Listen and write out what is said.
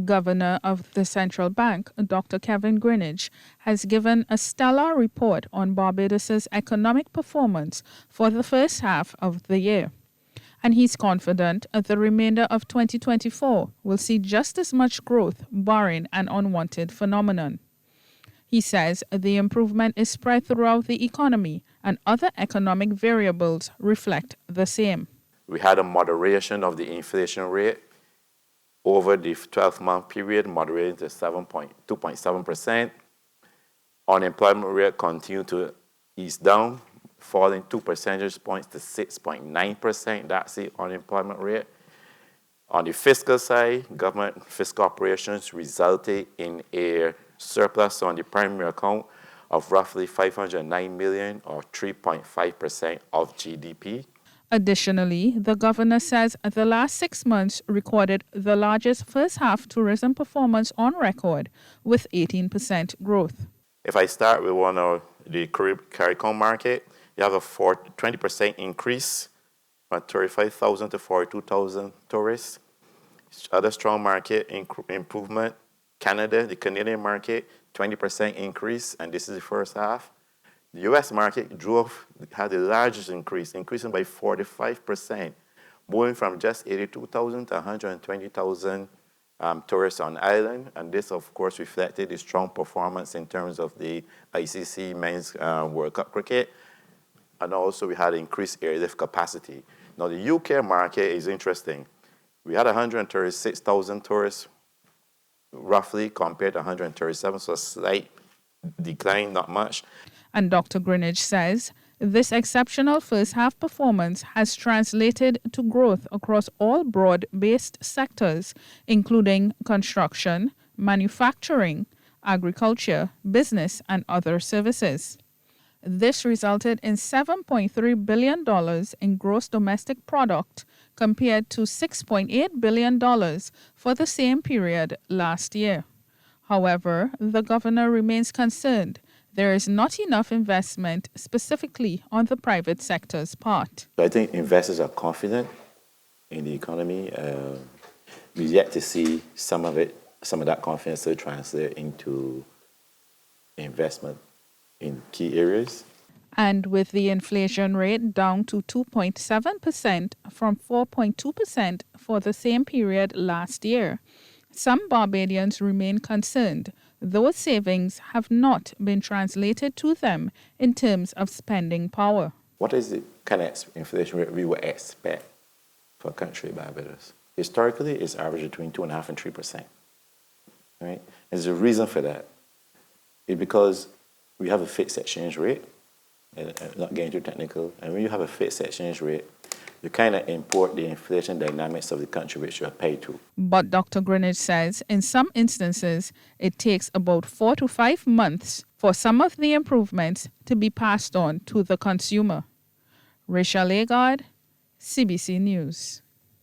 Governor of the Central Bank, Dr. Kevin Greenidge, has given a stellar report on Barbados' economic performance for the first half of the year. And he's confident that the remainder of 2024 will see just as much growth, barring an unwanted phenomenon. He says the improvement is spread throughout the economy and other economic variables reflect the same. We had a moderation of the inflation rate over the 12-month period, moderating to 2.7%. Unemployment rate continued to ease down, falling 2 percentage points to 6.9%. That's the unemployment rate. On the fiscal side, government fiscal operations resulted in a surplus on the primary account of roughly $509 million, or 3.5% of GDP. Additionally, the governor says the last 6 months recorded the largest first-half tourism performance on record, with 18% growth. If I start with one of the CARICOM market, you have a 20% increase from 35,000 to 42,000 tourists. Other strong market improvement, Canada, the Canadian market, 20% increase, and this is the first half. The U.S. market had the largest increase, increasing by 45%, moving from just 82,000 to 120,000 tourists on island. And this, of course, reflected the strong performance in terms of the ICC Men's World Cup cricket. And also, we had increased airlift capacity. Now, the UK market is interesting. We had 136,000 tourists, roughly, compared to 137, so a slight decline, not much. And Dr. Greenidge says this exceptional first-half performance has translated to growth across all broad-based sectors, including construction, manufacturing, agriculture, business, and other services. This resulted in $7.3 billion in gross domestic product compared to $6.8 billion for the same period last year. However, the governor remains concerned there is not enough investment specifically on the private sector's part. I think investors are confident in the economy. We've yet to see some of that confidence to translate into investment in key areas. And with the inflation rate down to 2.7% from 4.2% for the same period last year, some Barbadians remain concerned those savings have not been translated to them in terms of spending power. What is the kind of inflation rate we would expect for a country like Barbados? Historically, it's averaged between 2.5% and 3%. Right? There's a reason for that. It's because we have a fixed exchange rate, and not getting too technical, and when you have a fixed exchange rate, you kind of import the inflation dynamics of the country which you are paid to. But Dr. Greenidge says in some instances, it takes about 4 to 5 months for some of the improvements to be passed on to the consumer. Rachelle Agard, CBC News.